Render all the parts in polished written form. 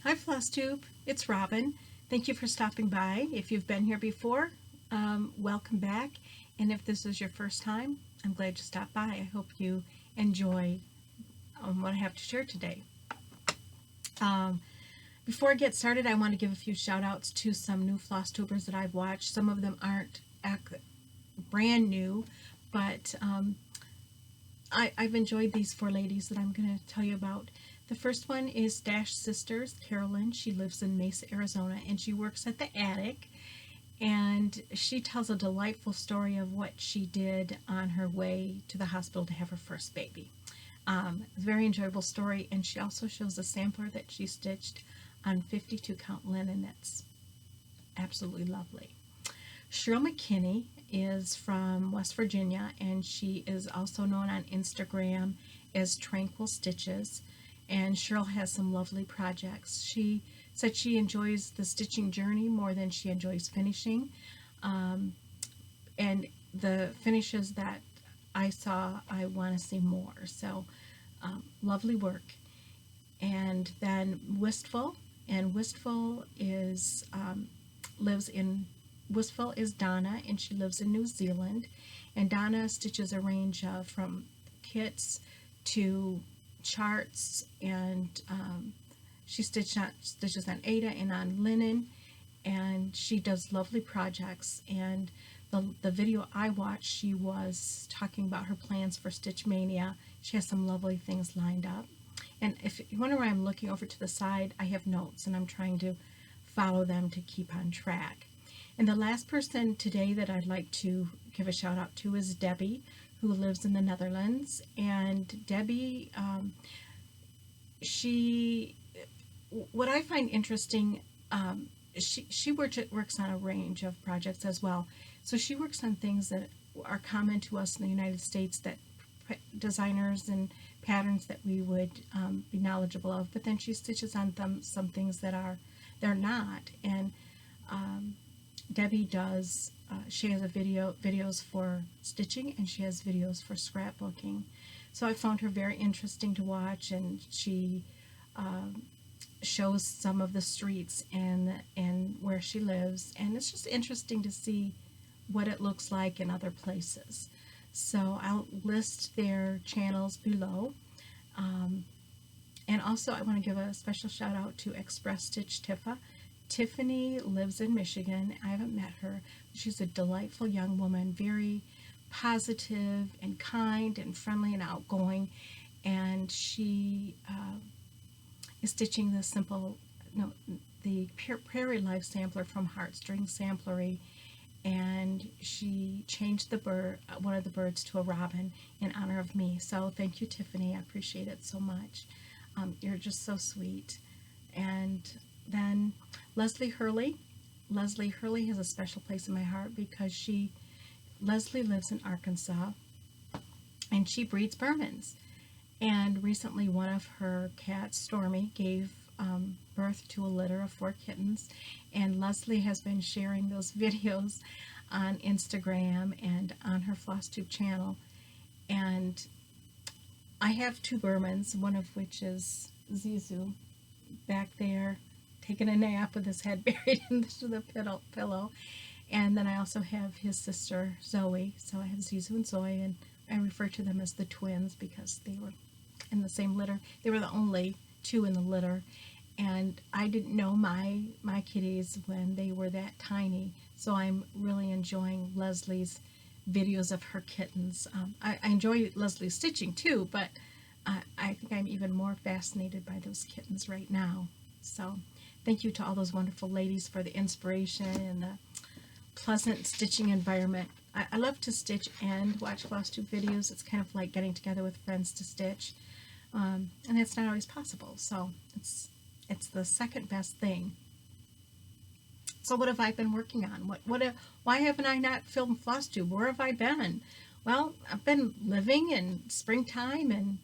Hi FlossTube, it's Robin. Thank you for stopping by. If you've been here before, welcome back. And if this is your first time, I'm glad you stopped by. I hope you enjoy what I have to share today. Before I get started, I want to give a few shout outs to some new FlossTubers that I've watched. Some of them aren't brand new, but I've enjoyed these four ladies that I'm going to tell you about. The first one is Dash Sisters, Carolyn. She lives in Mesa, Arizona, and she works at the attic. And she tells a delightful story of what she did on her way to the hospital to have her first baby. It's a very enjoyable story, and she also shows a sampler that she stitched on 52 count linen. That's absolutely lovely. Cheryl McKinney is from West Virginia, and she is also known on Instagram as Tranquil Stitches. And Cheryl has some lovely projects. She said she enjoys the stitching journey more than she enjoys finishing. And the finishes that I saw, I want to see more. So lovely work. And then Wistful, and Wistful is Wistful is Donna, and she lives in New Zealand. And Donna stitches a range of from kits to charts, and she stitches on Aida and on linen, and she does lovely projects. And the video I watched, she was talking about her plans for Stitch Mania. She has some lovely things lined up. And if you wonder why I'm looking over to the side, I have notes, and I'm trying to follow them to keep on track. And the last person today that I'd like to give a shout out to is Debbie, who lives in the Netherlands. And Debbie, what I find interesting, she works on a range of projects as well. So she works on things that are common to us in the United States, that designers and patterns that we would be knowledgeable of, but then she stitches on some things that they're not. And Debbie does, she has videos for stitching, and she has videos for scrapbooking. So I found her very interesting to watch, and she shows some of the streets and where she lives, and it's just interesting to see what it looks like in other places. So I'll list their channels below. And also I want to give a special shout out to Express Stitch Tiffa. Tiffany lives in Michigan. I haven't met her. She's a delightful young woman, very positive and kind and friendly and outgoing. And she is stitching the Prairie Life sampler from Heartstring Samplery. And she changed one of the birds to a robin in honor of me. So thank you, Tiffany. I appreciate it so much. You're just so sweet. And then Leslie Hurley. Leslie Hurley has a special place in my heart because Leslie lives in Arkansas, and she breeds Burmans. And recently one of her cats, Stormy, gave birth to a litter of 4 kittens, and Leslie has been sharing those videos on Instagram and on her FlossTube channel. And I have 2 Burmans, one of which is Zizou, back there taking a nap with his head buried into the pillow. And then I also have his sister Zoe. So I have Zizou and Zoe, and I refer to them as the twins because they were in the same litter. They were the only 2 in the litter, and I didn't know my kitties when they were that tiny. So I'm really enjoying Leslie's videos of her kittens. I enjoy Leslie's stitching too, but I think I'm even more fascinated by those kittens right now. So thank you to all those wonderful ladies for the inspiration and the pleasant stitching environment. I love to stitch and watch FlossTube videos. It's kind of like getting together with friends to stitch, and it's not always possible. So it's the second best thing. So what have I been working on? Why haven't I not filmed FlossTube? Where have I been? Well, I've been living in springtime and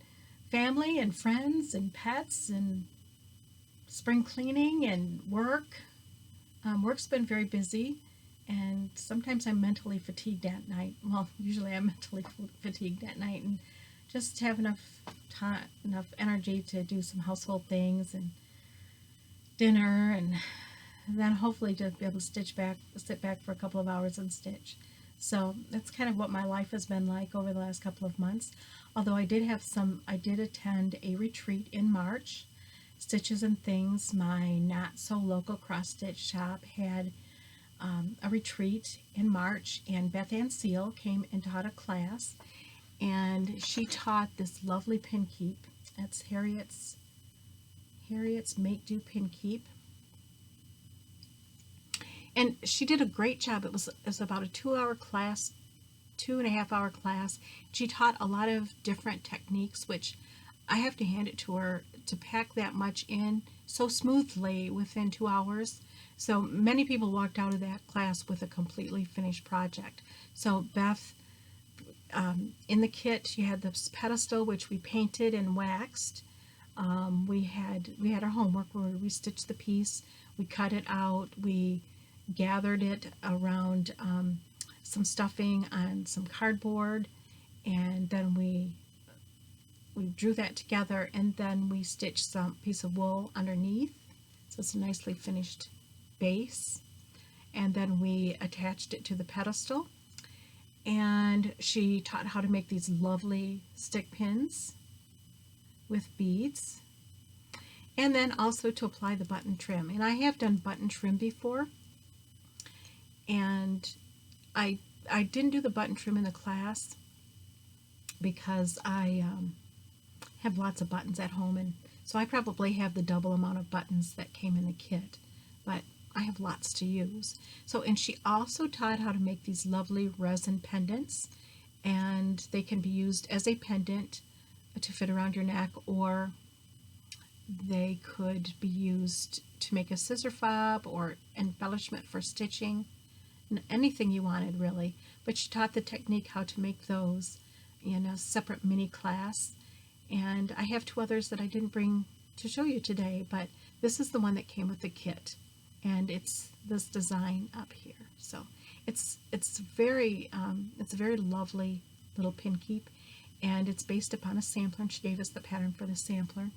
family and friends and pets and spring cleaning and work. Work's been very busy, and sometimes I'm mentally fatigued at night. Well, usually I'm mentally fatigued at night, and just have enough time, enough energy to do some household things and dinner, and then hopefully to be able to sit back for a couple of hours and stitch. So that's kind of what my life has been like over the last couple of months. Although I did attend a retreat in March. Stitches and Things, my not so local cross stitch shop, had a retreat in March, and Beth Ann Seal came and taught a class, and she taught this lovely pin keep. That's Harriet's Make Do Pin Keep. And she did a great job. It was about a 2-hour class, 2.5-hour class. She taught a lot of different techniques, which I have to hand it to her to pack that much in so smoothly within 2 hours. So many people walked out of that class with a completely finished project. So Beth, in the kit, you had this pedestal which we painted and waxed. We had our homework where we stitched the piece, we cut it out, we gathered it around some stuffing on some cardboard, and then we drew that together, and then we stitched some piece of wool underneath, so it's a nicely finished base, and then we attached it to the pedestal. And she taught how to make these lovely stick pins with beads, and then also to apply the button trim. And I have done button trim before, and I didn't do the button trim in the class because I have lots of buttons at home, and so I probably have the double amount of buttons that came in the kit, but I have lots to use. So, and she also taught how to make these lovely resin pendants, and they can be used as a pendant to fit around your neck, or they could be used to make a scissor fob or embellishment for stitching, anything you wanted really. But she taught the technique how to make those in a separate mini class, and I have 2 others that I didn't bring to show you today, but this is the one that came with the kit, and it's this design up here. So it's a very lovely little pin keep, and it's based upon a sampler, and she gave us the pattern for the sampler,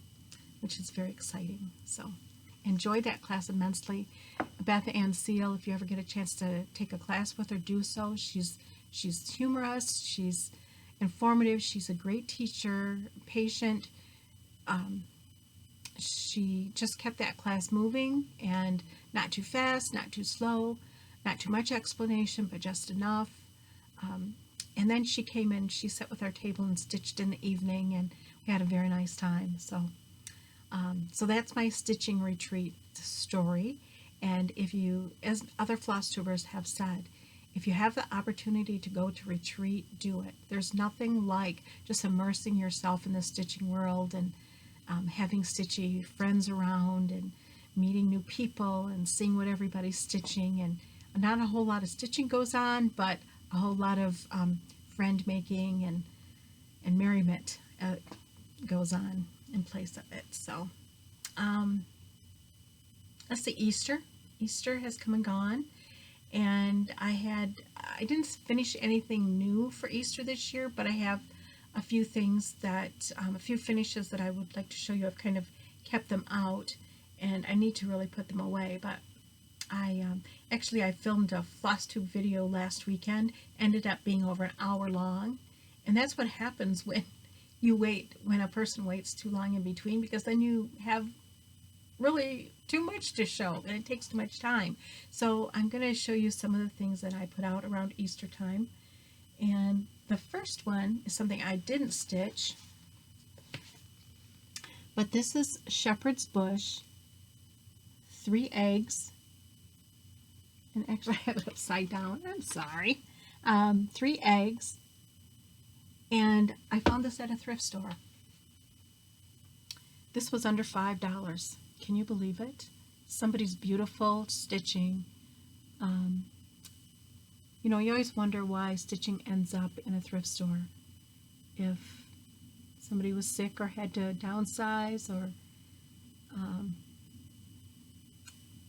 which is very exciting. So enjoyed that class immensely. Beth Ann Seal, if you ever get a chance to take a class with her, do so. She's humorous, she's informative, she's a great teacher, patient. She just kept that class moving, and not too fast, not too slow, not too much explanation, but just enough. And then she came in, she sat with our table and stitched in the evening, and we had a very nice time. So that's my stitching retreat story. And if you, as other FlossTubers have said, if you have the opportunity to go to retreat, do it. There's nothing like just immersing yourself in the stitching world, and having stitchy friends around, and meeting new people, and seeing what everybody's stitching. And not a whole lot of stitching goes on, but a whole lot of friend making and merriment goes on in place of it. So let's see, Easter has come and gone, and I didn't finish anything new for Easter this year, but I have a few things that a few finishes that I would like to show you. I've kind of kept them out, and I need to really put them away. But I filmed a FlossTube video last weekend, ended up being over an hour long, and that's what happens when a person waits too long in between, because then you have really too much to show, and it takes too much time. So I'm going to show you some of the things that I put out around Easter time. And the first one is something I didn't stitch, but this is Shepherd's Bush, 3 eggs, and actually I have it upside down, I'm sorry, 3 eggs, and I found this at a thrift store. This was under $5. Can you believe it? Somebody's beautiful stitching. You know, you always wonder why stitching ends up in a thrift store. If somebody was sick or had to downsize, or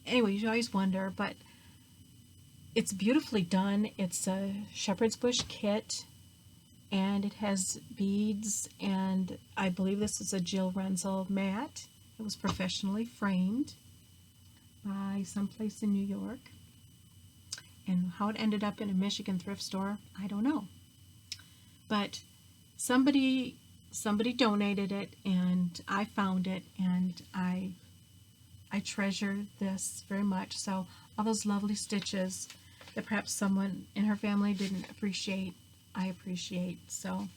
anyway, you always wonder, but it's beautifully done. It's a Shepherd's Bush kit, and it has beads, and I believe this is a Jill Renzel mat. It was professionally framed. by someplace in New York. And how it ended up in a Michigan thrift store, I don't know. But somebody donated it, and I found it, and I treasure this very much. So all those lovely stitches that perhaps someone in her family didn't appreciate, I appreciate. So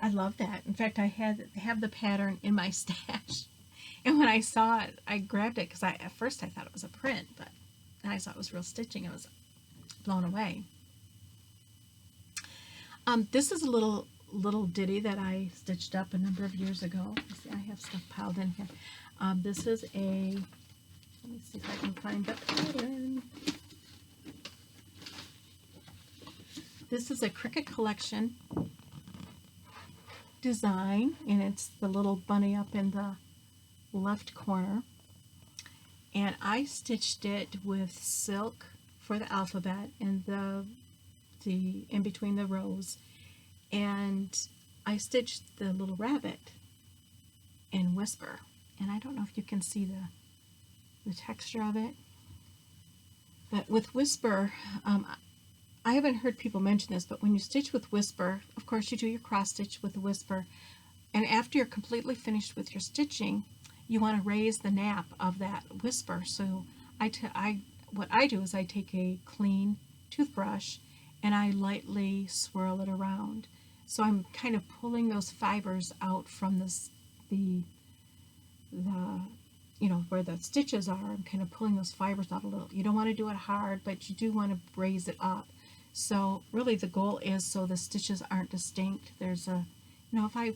I love that. In fact, I have the pattern in my stash, and when I saw it, I grabbed it because at first I thought it was a print, but then I saw it was real stitching. I was blown away. This is a little ditty that I stitched up a number of years ago. See, I have stuff piled in here. This is let me see if I can find the pattern. This is a Cricut Collection design, and it's the little bunny up in the left corner. And I stitched it with silk for the alphabet and the in between the rows, and I stitched the little rabbit in Whisper, and I don't know if you can see the texture of it, but with Whisper, I haven't heard people mention this, but when you stitch with Whisper, of course you do your cross stitch with the Whisper, and after you're completely finished with your stitching, you want to raise the nap of that Whisper. So what I do is I take a clean toothbrush and I lightly swirl it around. So I'm kind of pulling those fibers out from the where the stitches are. I'm kind of pulling those fibers out a little. You don't want to do it hard, but you do want to raise it up. So really the goal is so the stitches aren't distinct. There's if I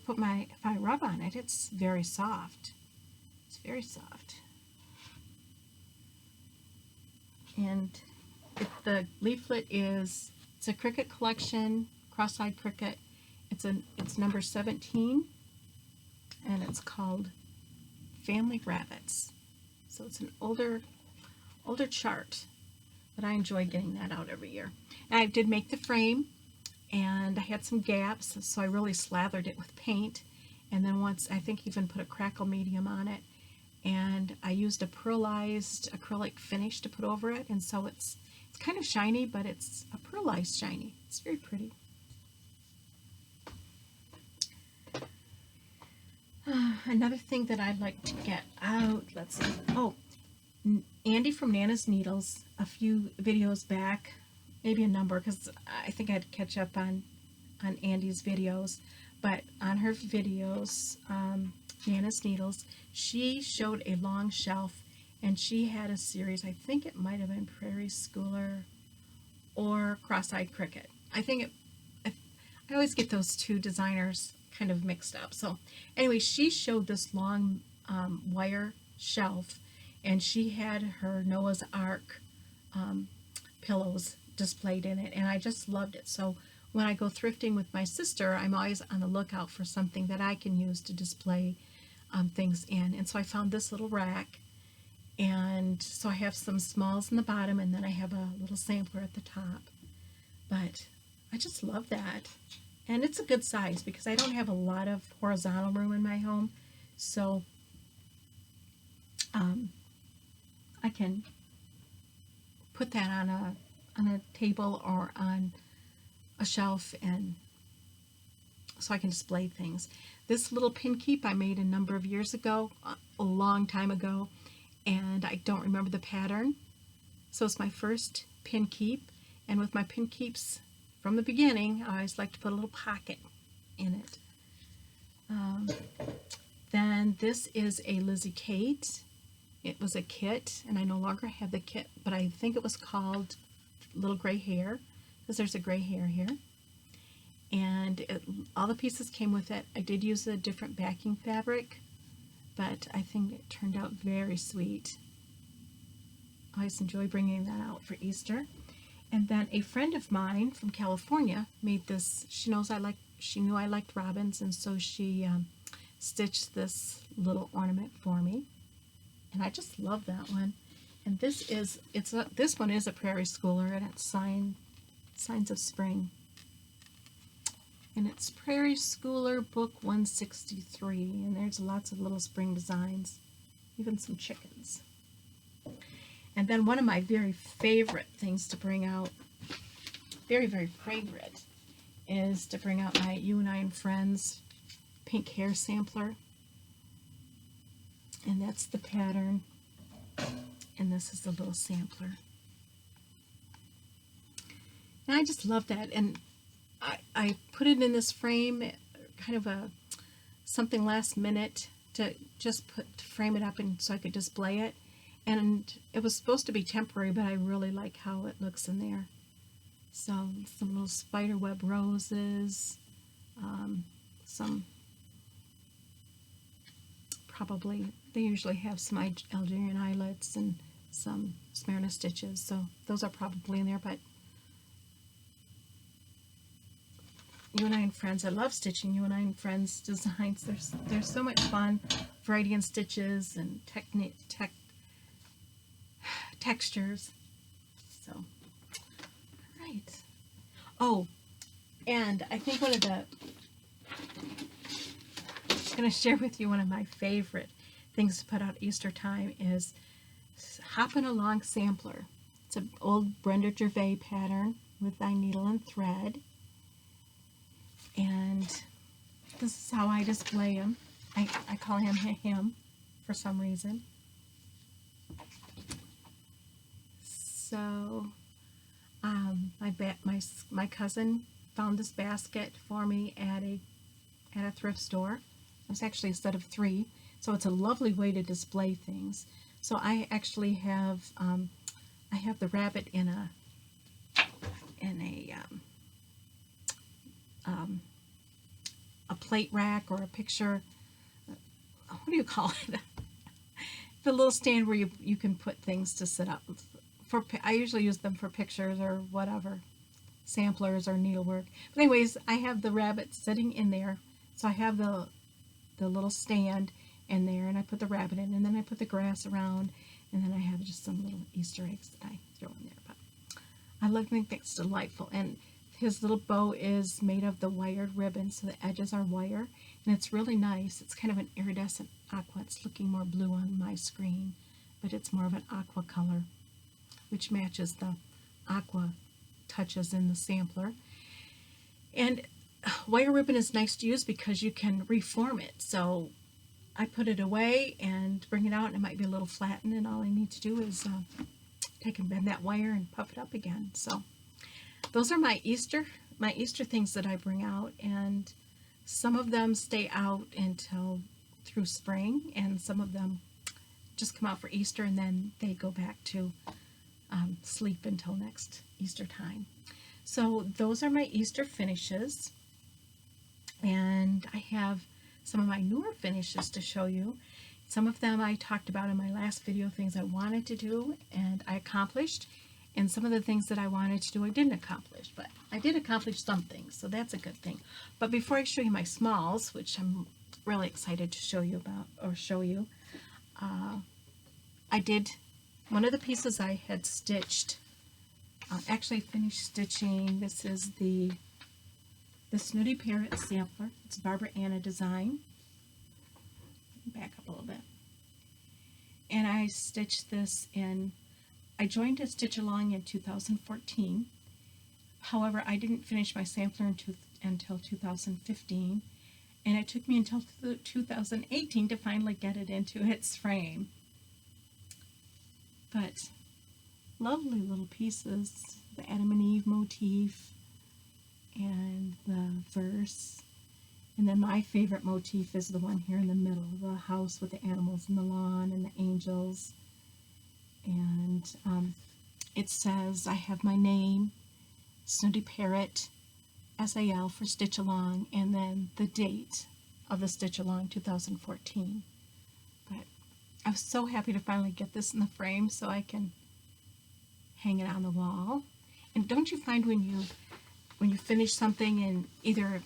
rub on it, it's very soft. It's very soft. And the leaflet it's a Cricut Collection, cross-eyed Cricut. It's number 17, and it's called Family Rabbits. So it's an older chart, but I enjoy getting that out every year. And I did make the frame, and I had some gaps, so I really slathered it with paint, and then once I think even put a crackle medium on it, and I used a pearlized acrylic finish to put over it, and so it's kind of shiny, but it's a pearlized shiny. It's very pretty. Another thing that I'd like to get out, let's see. Oh, Andy from Nana's Needles, a few videos back, maybe a number, because I think I had to catch up on Andy's videos, but on her videos, Nana's Needles, she showed a long shelf, and she had a series, I think it might have been Prairie Schooler or Cross-Eyed Cricket. I always get those two designers kind of mixed up. So anyway, she showed this long wire shelf, and she had her Noah's Ark pillows displayed in it, and I just loved it. So when I go thrifting with my sister, I'm always on the lookout for something that I can use to display things in. And so I found this little rack, and so I have some smalls in the bottom, and then I have a little sampler at the top. But I just love that. And it's a good size because I don't have a lot of horizontal room in my home. So I can put that on a table or on a shelf, and so I can display things. This little pin keep I made a number of years ago, a long time ago, and I don't remember the pattern. So it's my first pin keep, and with my pin keeps from the beginning, I always like to put a little pocket in it. Then this is a Lizzie Kate. It was a kit, and I no longer have the kit, but I think it was called Little Gray Hair, because there's a gray hair here. And all the pieces came with it. I did use a different backing fabric, but I think it turned out very sweet. I always enjoy bringing that out for Easter. And then a friend of mine from California made this. She knew I liked robins, and so she stitched this little ornament for me. And I just love that one. And this one is a Prairie Schooler, and it's Signs of Spring. And it's Prairie Schooler book 163, and there's lots of little spring designs, even some chickens. And then one of my very favorite things to bring out, very, very favorite, is to bring out my You and I and Friends pink hair sampler. And that's the pattern. And this is the little sampler. And I just love that. And I put it in this frame, kind of a something last minute to just to frame it up and so I could display it. And it was supposed to be temporary, but I really like how it looks in there. So some little spiderweb roses, some probably, they usually have some Algerian eyelets and some Smyrna stitches, so those are probably in there. But You and I and Friends, I love stitching You and I and Friends designs. There's so much fun, variety in stitches and textures. So, all right. Oh, and I think one of the, I'm going to share with you one of my favorite things to put out Easter time is Hoppin' Along Sampler. It's an old Brenda Gervais pattern with thy needle and thread. And this is how I display him. I call him him for some reason. So my cousin found this basket for me at a thrift store. It was actually a set of 3, so it's a lovely way to display things. So I actually have I have the rabbit in a plate rack or a picture. What do you call it? The little stand where you can put things to sit up. I usually use them for pictures or whatever, samplers or needlework. But anyways, I have the rabbit sitting in there. So I have the little stand in there, and I put the rabbit in, and then I put the grass around, and then I have just some little Easter eggs that I throw in there. But I think that's delightful. And his little bow is made of the wired ribbon, so the edges are wire, and it's really nice. It's kind of an iridescent aqua. It's looking more blue on my screen, but it's more of an aqua color, which matches the aqua touches in the sampler. And wire ribbon is nice to use because you can reform it. So I put it away and bring it out, and it might be a little flattened, and all I need to do is take and bend that wire and puff it up again. So those are my Easter things that I bring out, and some of them stay out until through spring, and some of them just come out for Easter, and then they go back to sleep until next Easter time. So those are my Easter finishes, and I have some of my newer finishes to show you. Some of them I talked about in my last video, things I wanted to do and I accomplished, and some of the things that I wanted to do I didn't accomplish, but I did accomplish some things, so that's a good thing. But before I show you my smalls, which I'm really excited to show you about, I did one of the pieces I had stitched, actually finished stitching. This is the Snooty Parrot sampler. It's Barbara Anna design. Back up a little bit. And I stitched this in, I joined a Stitch Along in 2014. However, I didn't finish my sampler until 2015. And it took me until 2018 to finally get it into its frame. But lovely little pieces, the Adam and Eve motif and the verse. And then my favorite motif is the one here in the middle, the house with the animals and the lawn and the angels. And it says, I have my name, Snooty Parrot, SAL for Stitch Along, and then the date of the Stitch Along 2014. But I was so happy to finally get this in the frame so I can hang it on the wall. And don't you find when you finish something, and either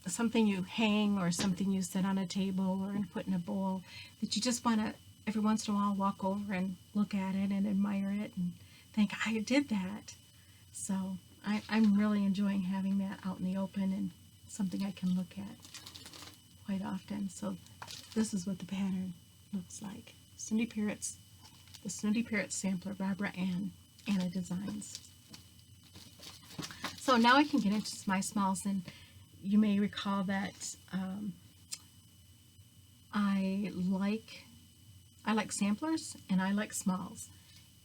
something you hang or something you set on a table or put in a bowl, that you just want to every once in a while walk over and look at it and admire it and think, I did that. So I'm really enjoying having that out in the open and something I can look at quite often. So this is what the pattern looks like. Snooty Parrot's the Snooty Parrot Sampler, Barbara Anna Designs. So now I can get into my smalls, and you may recall that I like samplers and I like smalls,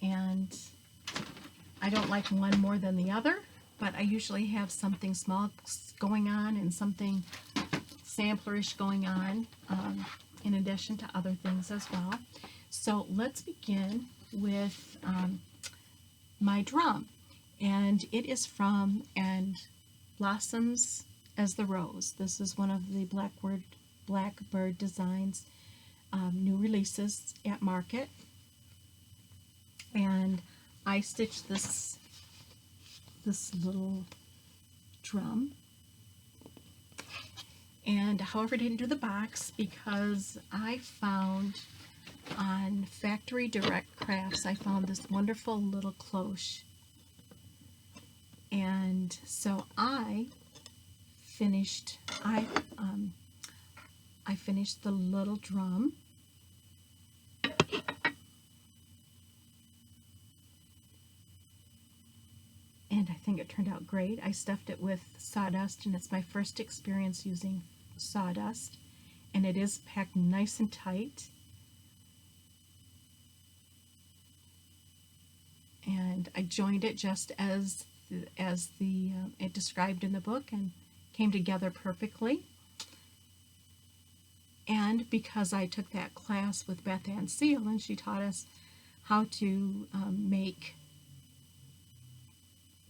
and I don't like one more than the other, but I usually have something small going on and something samplerish going on in addition to other things as well. So let's begin with my drum, and it is from And Blossoms as the Rose. This is one of the Blackbird Designs new releases at market, and I stitched this little drum. And however, I didn't do the box because I found on Factory Direct Crafts, I found this wonderful little cloche, and so I finished the little drum, and I think it turned out great. I stuffed it with sawdust, and it's my first experience using sawdust, and it is packed nice and tight. And I joined it just as it described in the book, and came together perfectly. And because I took that class with Beth Ann Seal, and she taught us how to make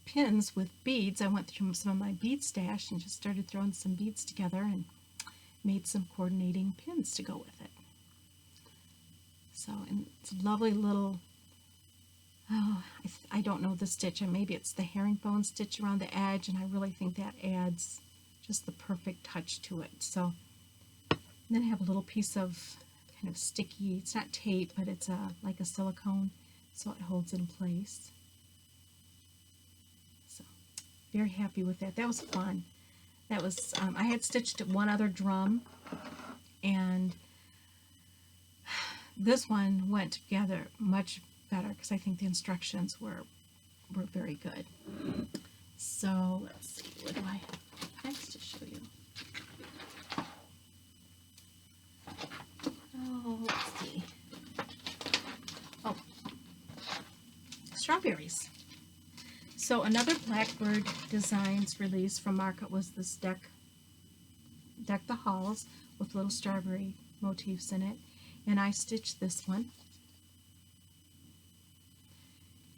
pins with beads, I went through some of my bead stash and just started throwing some beads together and made some coordinating pins to go with it. So, and it's a lovely little, I don't know the stitch, and maybe it's the herringbone stitch around the edge, and I really think that adds just the perfect touch to it. So then I have a little piece of kind of sticky, it's not tape, but it's like a silicone, so it holds in place. So very happy with that. That was fun. That was, I had stitched one other drum, and this one went together much better because I think the instructions were very good. So let's see, what do I have next to show you? Oh, let's see. Oh, strawberries. So another Blackbird Designs release from market was this Deck the Halls with little strawberry motifs in it, and I stitched this one,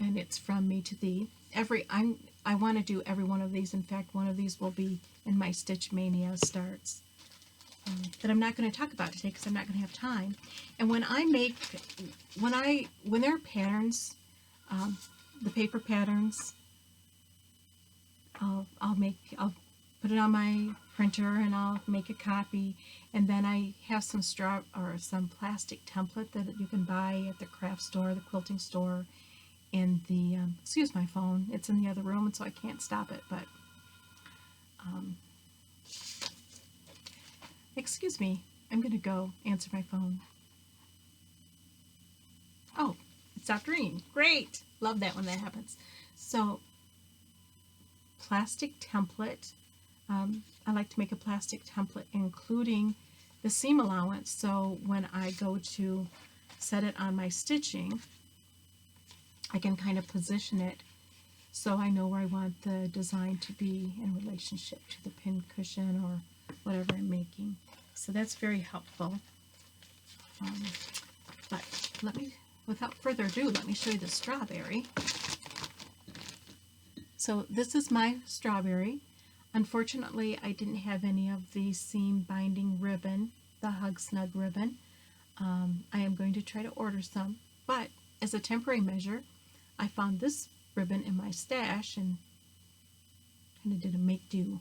and it's From Me to Thee. I want to do every one of these. In fact, one of these will be in my Stitch Mania starts that I'm not going to talk about today because I'm not going to have time. And when there are patterns, the paper patterns, I'll put it on my printer and I'll make a copy, and then I have some plastic template that you can buy at the craft store, the quilting store, in the excuse my phone, it's in the other room, and so I can't stop it, but excuse me, I'm gonna go answer my phone. Oh, it stopped ringing. Great, love that when that happens. So plastic template, I like to make a plastic template including the seam allowance, so when I go to set it on my stitching, I can kind of position it so I know where I want the design to be in relationship to the pin cushion or whatever I'm making. So that's very helpful. But without further ado, let me show you the strawberry. So this is my strawberry. Unfortunately, I didn't have any of the seam binding ribbon, the Hug Snug ribbon. I am going to try to order some, but as a temporary measure, I found this ribbon in my stash and kind of did a make-do.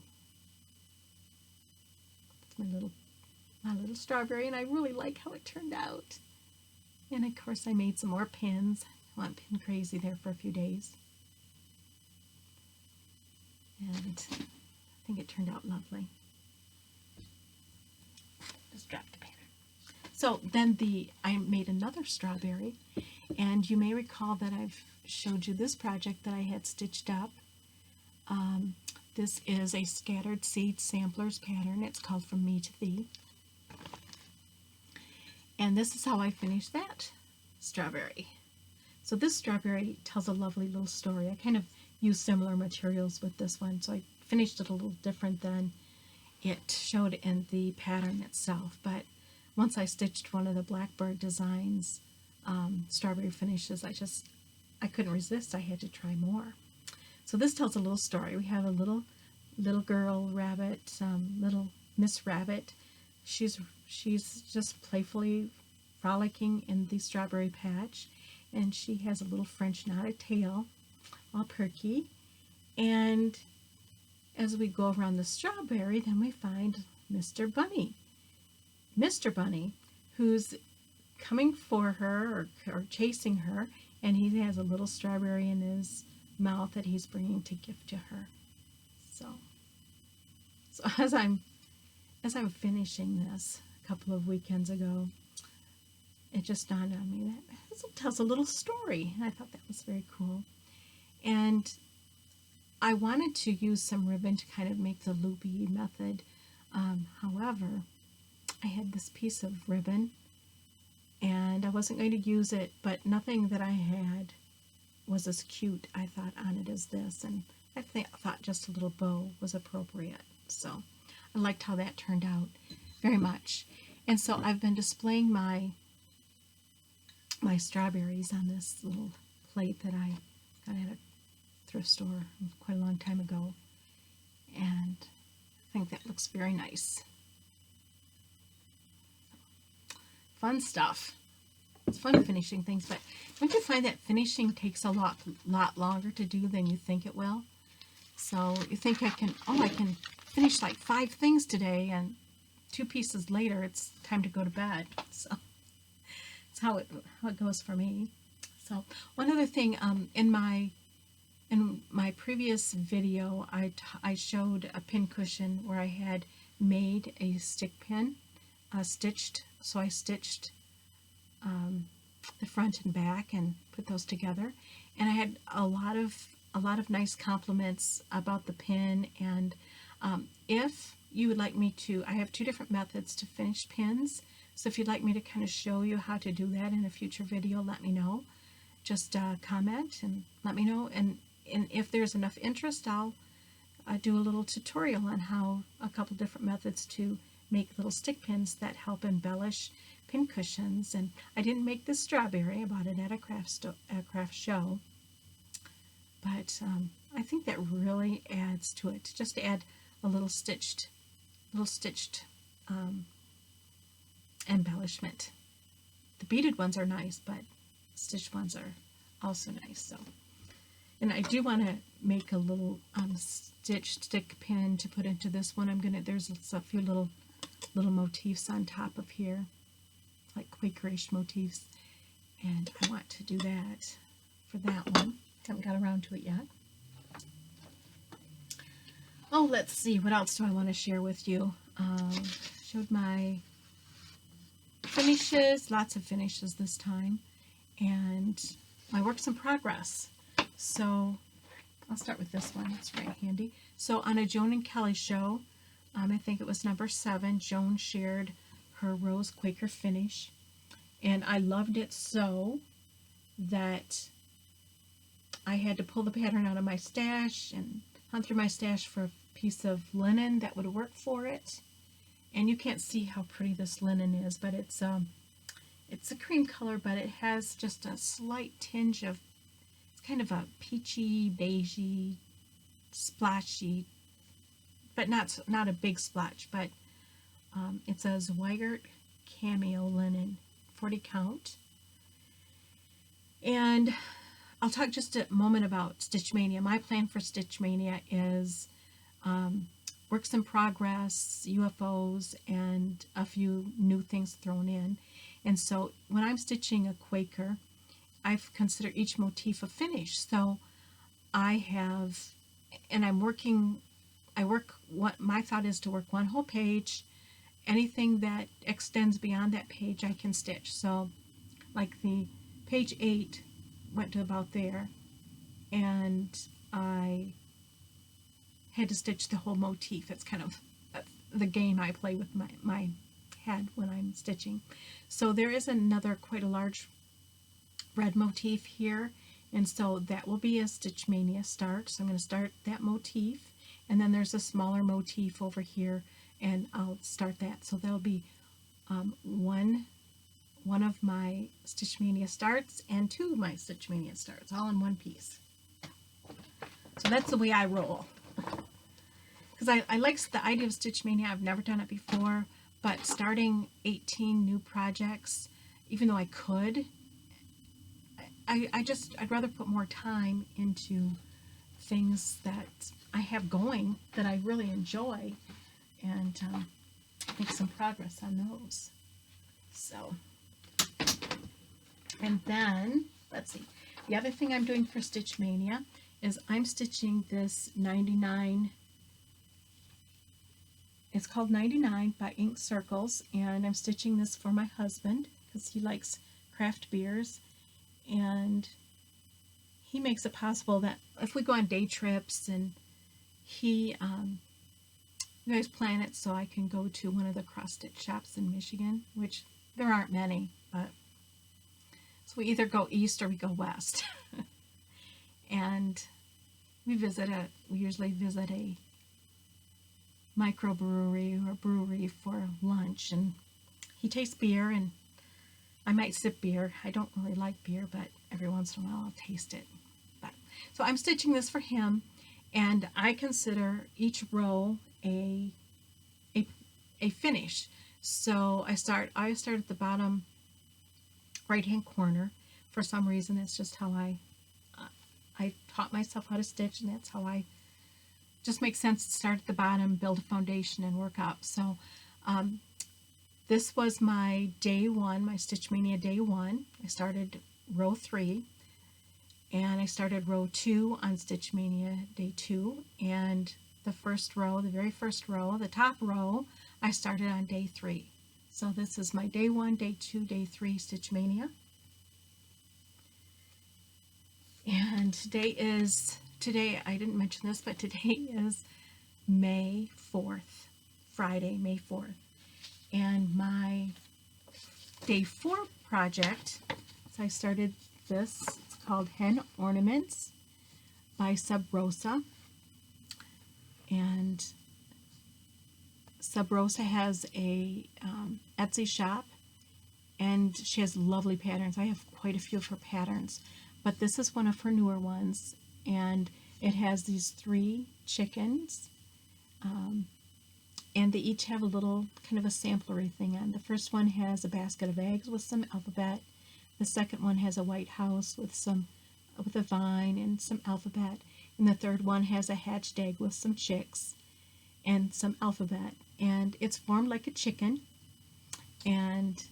It's my little strawberry, and I really like how it turned out. And of course, I made some more pins. I went pin crazy there for a few days. And I think it turned out lovely. Just dropped the pattern. So then I made another strawberry, and you may recall that I've showed you this project that I had stitched up. This is a scattered seed samplers pattern. It's called From Me to Thee. And this is how I finished that strawberry. So this strawberry tells a lovely little story. I kind of used similar materials with this one, so I finished it a little different than it showed in the pattern itself. But once I stitched one of the Blackbird Designs strawberry finishes, I couldn't resist. I had to try more. So this tells a little story. We have a little girl rabbit, little Miss Rabbit. She's just playfully frolicking in the strawberry patch, and she has a little French knotted tail, all perky. And as we go around the strawberry, then we find Mr. Bunny. Mr. Bunny, who's coming for her or chasing her, and he has a little strawberry in his mouth that he's bringing to gift to her. So as I'm finishing this a couple of weekends ago, it just dawned on me that this tells a little story, and I thought that was very cool. And I wanted to use some ribbon to kind of make the loopy method. However, I had this piece of ribbon, and I wasn't going to use it, but nothing that I had was as cute, I thought, on it as this, and I thought just a little bow was appropriate. So I liked how that turned out very much. And so I've been displaying my strawberries on this little plate that I got at a thrift store quite a long time ago, and I think that looks very nice. Fun stuff. It's fun finishing things, but don't you find that finishing takes a lot longer to do than you think it will? So you think I can finish like 5 things today, and 2 pieces later it's time to go to bed. So it's how it goes for me. So one other thing, in my previous video, I showed a pin cushion where I had made a stick pin, stitched. So I stitched the front and back and put those together, and I had a lot of nice compliments about the pin. And if you would like me to, I have 2 different methods to finish pins. So if you'd like me to kind of show you how to do that in a future video, let me know. Just comment and let me know. And if there's enough interest, I'll do a little tutorial on how a couple different methods to make little stick pins that help embellish pin cushions. And I didn't make this strawberry. I bought it at a craft show. But I think that really adds to it. Just to add a little stitched embellishment. The beaded ones are nice, but stitched ones are also nice. So, and I do want to make a little stitched stick pin to put into this one. There's a few little motifs on top of here, like Quakerish motifs, and I want to do that for that one. Haven't got around to it yet. Oh, let's see, what else do I want to share with you? Showed my finishes, lots of finishes this time, and my works in progress. So I'll start with this one. It's right handy. So on a Joan and Kelly show, I think it was number 7, Joan shared her Rose Quaker finish, and I loved it so that I had to pull the pattern out of my stash and hunt through my stash for a piece of linen that would work for it. And you can't see how pretty this linen is, but it's a cream color, but it has just a slight tinge of, it's kind of a peachy, beigey, splashy, but not a big splotch, but it's a Zweigart cameo linen, 40 count. And I'll talk just a moment about Stitch Mania. My plan for Stitch Mania is works in progress, UFOs, and a few new things thrown in. And so when I'm stitching a Quaker, I consider each motif a finish. So I have, and my thought is to work one whole page anything that extends beyond that page I can stitch. So like the page 8 went to about there, and I had to stitch the whole motif. It's kind of the game I play with my head when I'm stitching. So there is another quite a large red motif here, and so that will be a Stitch Mania start. So I'm going to start that motif, and then there's a smaller motif over here, and I'll start that. So that'll be one of my Stitch Mania starts and 2 of my Stitch Mania starts, all in one piece. So that's the way I roll. Because I like the idea of Stitch Mania. I've never done it before, but starting 18 new projects, even though I could, I'd rather put more time into things that I have going that I really enjoy, and make some progress on those. So, and then, let's see, the other thing I'm doing for Stitch Mania is I'm stitching this 99, it's called 99 by Ink Circles, and I'm stitching this for my husband because he likes craft beers, and he makes it possible that if we go on day trips, and he you guys plan it so I can go to one of the cross stitch shops in Michigan, which there aren't many, but so we either go east or we go west. And we usually visit a microbrewery or brewery for lunch, and he tastes beer, and I might sip beer. I don't really like beer, but every once in a while I'll taste it. But so I'm stitching this for him, and I consider each row a finish. So I start at the bottom right hand corner. For some reason, it's just how I taught myself how to stitch, and that's how I just makes sense to start at the bottom, build a foundation, and work up. So this was my day 1, my Stitch Mania day 1. I started row 3, and I started row 2 on Stitch Mania day 2, and the first row, the very first row, the top row, I started on day 3. So this is my day 1, day 2, day 3 Stitch Mania. And today I didn't mention this, but today is May 4th, Friday, May 4th. And my day 4 project, so I started this, it's called Hen Ornaments by Sub Rosa. And Sub Rosa has a Etsy shop, and she has lovely patterns. I have quite a few of her patterns, but this is one of her newer ones, and it has these 3 chickens, and they each have a little kind of a samplery thing on. The first one has a basket of eggs with some alphabet. The second one has a white house with a vine and some alphabet. And the third one has a hatched egg with some chicks and some alphabet. And it's formed like a chicken. And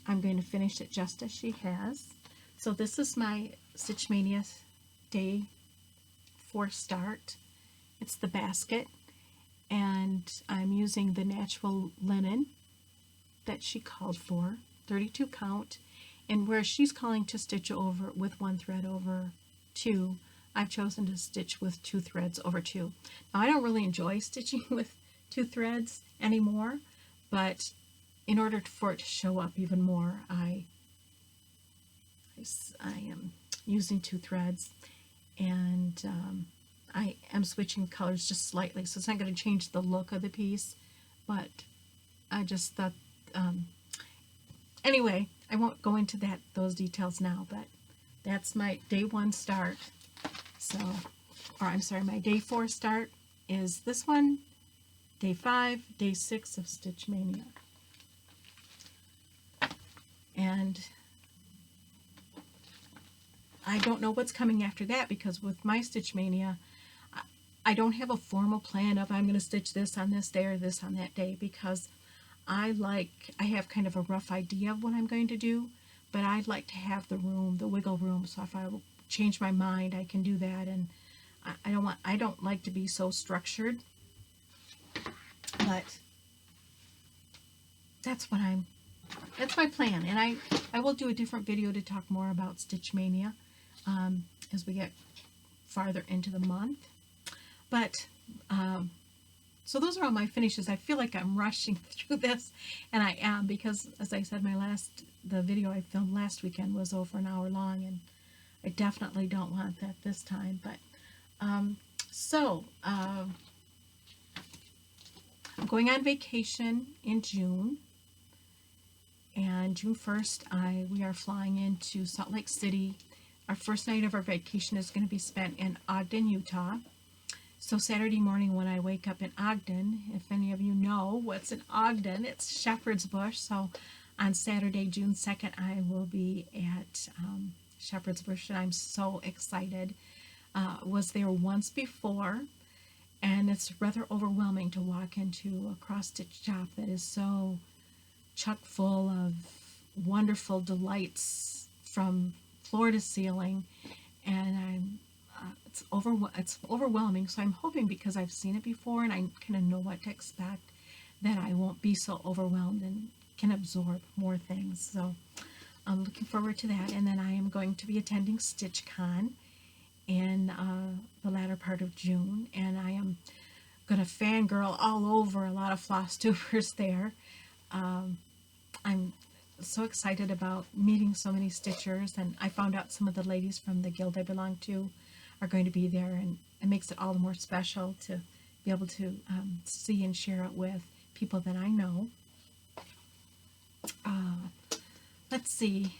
I'm going to finish it just as she has. So this is my Stitch Mania day 4 start. It's the basket. And I'm using the natural linen that she called for, 32 count. And where she's calling to stitch over with 1 thread over 2, I've chosen to stitch with 2 threads over 2. Now, I don't really enjoy stitching with 2 threads anymore, but in order for it to show up even more, I am using 2 threads, and I am switching colors just slightly, so it's not going to change the look of the piece, but I just thought, anyway, I won't go into those details now, but that's my day 1 start. So, or I'm sorry, my day 4 start is this one, day 5, day 6 of Stitch Mania. And I don't know what's coming after that, because with my Stitch Mania, I don't have a formal plan of I'm going to stitch this on this day or this on that day, because I have kind of a rough idea of what I'm going to do, but I'd like to have the room, the wiggle room, so if I change my mind, I can do that. And I don't like to be so structured, but that's my plan. And I will do a different video to talk more about Stitch Mania as we get farther into the month. But so those are all my finishes. I feel like I'm rushing through this, and I am, because as I said, the video I filmed last weekend was over an hour long, and I definitely don't want that this time. But I'm going on vacation in June, and June 1st we are flying into Salt Lake City. Our first night of our vacation is going to be spent in Ogden, Utah. So Saturday morning when I wake up in Ogden, if any of you know what's in Ogden, it's Shepherd's Bush. So on Saturday, June 2nd, I will be at Shepherd's Bush, and I'm so excited. Was there once before, and it's rather overwhelming to walk into a cross-stitch shop that is so chock full of wonderful delights from floor to ceiling, and it's overwhelming. So I'm hoping, because I've seen it before and I kind of know what to expect, that I won't be so overwhelmed and can absorb more things. So I'm looking forward to that. And then I am going to be attending StitchCon in the latter part of June, and I am going to fangirl all over a lot of FlossTubers there. I'm so excited about meeting so many Stitchers, and I found out some of the ladies from the guild I belong to are going to be there, and it makes it all the more special to be able to see and share it with people that I know. Let's see.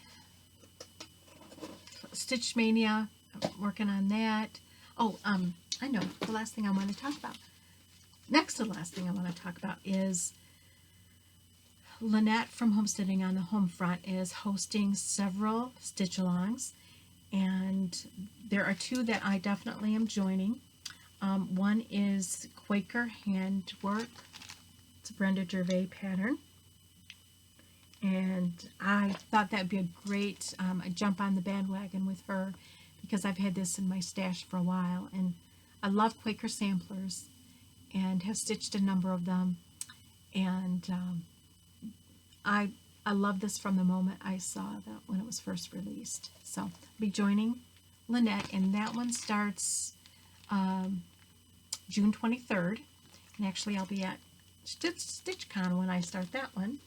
Stitch Mania, I'm working on that. Oh, I know, the last thing I want to talk about. Next to the last thing I want to talk about is Lynette from Homesteading on the Home Front is hosting several stitch-alongs, and there are two that I definitely am joining. One is Quaker Handwork. It's a Brenda Gervais pattern, and I thought that would be a great jump on the bandwagon with her, because I've had this in my stash for a while, and I love Quaker samplers and have stitched a number of them, and I love this from the moment I saw that when it was first released. So I'll be joining Lynette, and that one starts June 23rd, and actually I'll be at StitchCon when I start that one.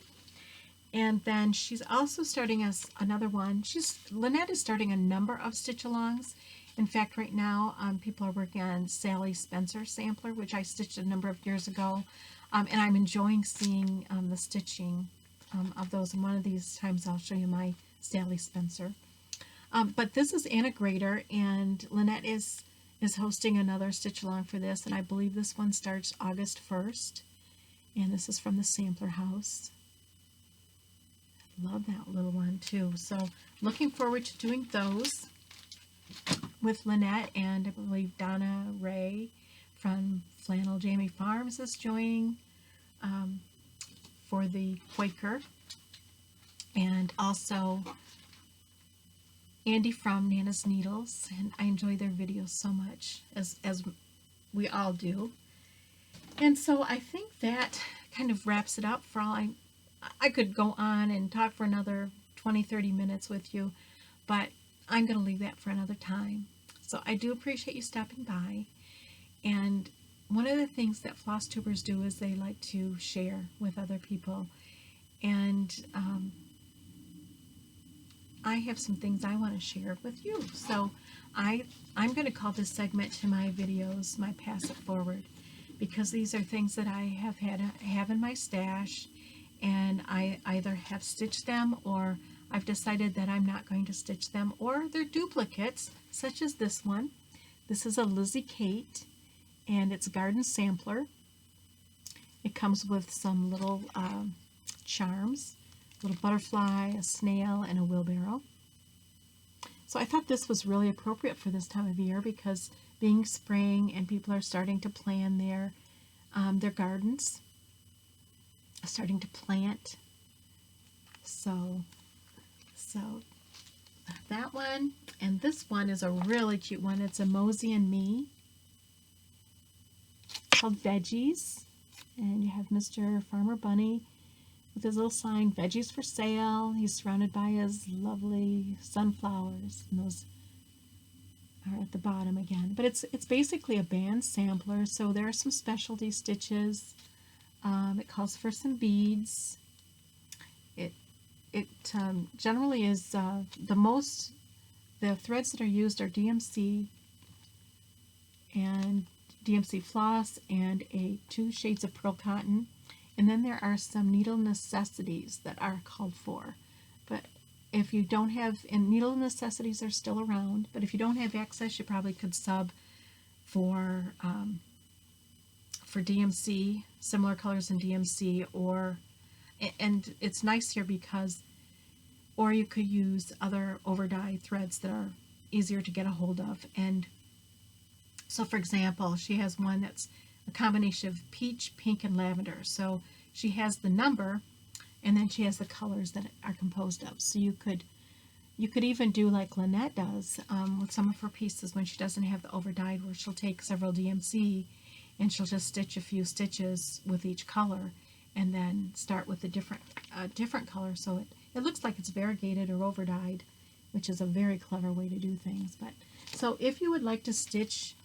And then she's also starting another one. Lynette is starting a number of stitch-alongs. In fact, right now people are working on Sally Spencer sampler, which I stitched a number of years ago, and I'm enjoying seeing the stitching of those. And one of these times I'll show you my Sally Spencer. But this is Anna Grader, and Lynette is hosting another stitch-along for this, and I believe this one starts August 1st. And this is from the Sampler House. Love that little one too. So looking forward to doing those with Lynette, and I believe Donna Ray from Flannel Jammy Farms is joining for the Quaker, and also Andy from Nana's Needles, and I enjoy their videos so much, as we all do. And so I think that kind of wraps it up. For all I could go on and talk for another 20-30 minutes with you, but I'm going to leave that for another time. So I do appreciate you stopping by. And one of the things that FlossTubers do is they like to share with other people. And I have some things I want to share with you. So I'm going to call this segment to my videos my Pass It Forward, because these are things that I have in my stash, and I either have stitched them, or I've decided that I'm not going to stitch them, or they're duplicates, such as this one. This is a Lizzie Kate, and it's a garden sampler. It comes with some little charms, a little butterfly, a snail, and a wheelbarrow. So I thought this was really appropriate for this time of year, because being spring and people are starting to plan their gardens, starting to plant. So that one, and this one is a really cute one. It's a Mosey and Me, called Veggies, and you have Mr. Farmer Bunny with his little sign, veggies for sale. He's surrounded by his lovely sunflowers, and those are at the bottom again. But it's basically a band sampler, so there are some specialty stitches. It calls for some beads. It generally is the threads that are used are DMC and DMC floss and 2 shades of pearl cotton. And then there are some needle necessities that are called for. But if you don't have, and needle necessities are still around, but if you don't have access, you probably could sub for DMC, similar colors in DMC, and it's nice here because, or you could use other over-dyed threads that are easier to get a hold of. And so, for example, she has one that's a combination of peach, pink, and lavender. So she has the number, and then she has the colors that are composed of. So you could even do like Lynette does with some of her pieces when she doesn't have the over-dyed, where she'll take several DMC and she'll just stitch a few stitches with each color, and then start with a different color, so it looks like it's variegated or over-dyed, which is a very clever way to do things. But so if you would like to stitch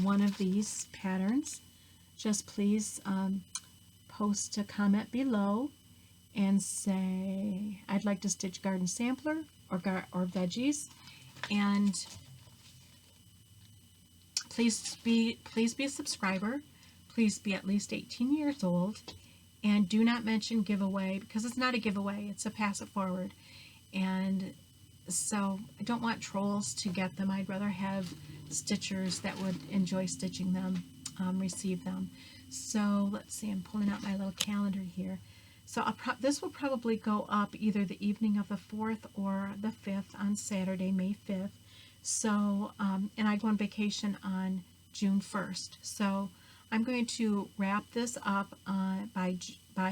one of these patterns, just please post a comment below and say, I'd like to stitch Garden Sampler or veggies, and please be a subscriber. Please be at least 18 years old, and do not mention giveaway, because it's not a giveaway, it's a pass it forward. And so I don't want trolls to get them. I'd rather have stitchers that would enjoy stitching them receive them. So let's see, I'm pulling out my little calendar here. So this will probably go up either the evening of the 4th or the 5th on Saturday, May 5th. So, and I go on vacation on June 1st. So I'm going to wrap this up by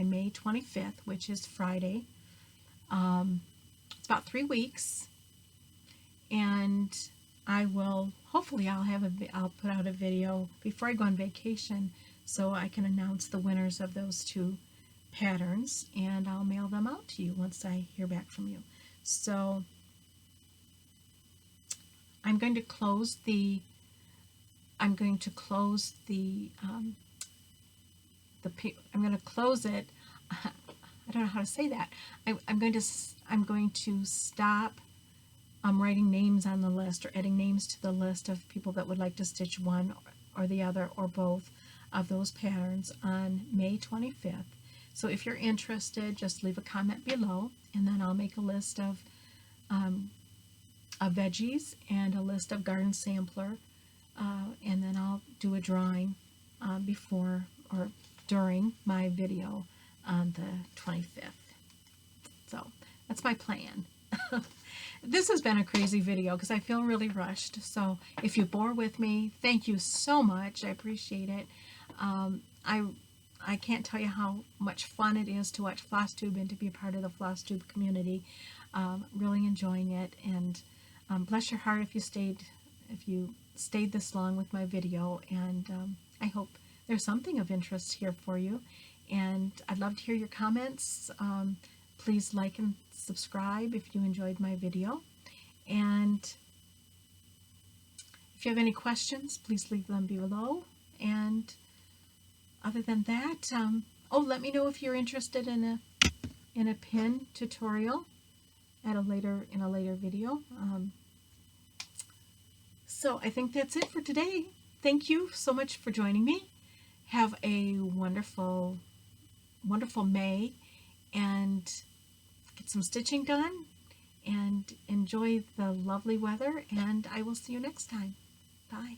May 25th, which is Friday. It's about 3 weeks, and I will, hopefully I'll put out a video before I go on vacation so I can announce the winners of those 2 patterns, and I'll mail them out to you once I hear back from you. So I'm going to close it. I'm going to I don't know how to say that. I'm going to stop writing names on the list or adding names to the list of people that would like to stitch one or the other or both of those patterns on May 25th. So if you're interested, just leave a comment below, and then I'll make a list of veggies and a list of Garden Sampler, and then I'll do a drawing before or during my video on the 25th. So that's my plan. This has been a crazy video because I feel really rushed. So if you bore with me, thank you so much. I appreciate it. I can't tell you how much fun it is to watch FlossTube and to be a part of the FlossTube community. Really enjoying it, and bless your heart if you stayed this long with my video, and I hope there's something of interest here for you, and I'd love to hear your comments. Please like and subscribe if you enjoyed my video, and if you have any questions, please leave them below. And other than that, let me know if you're interested in a pin tutorial in a later video. So I think that's it for today. Thank you so much for joining me. Have a wonderful, wonderful May, and get some stitching done, and enjoy the lovely weather, and I will see you next time. Bye.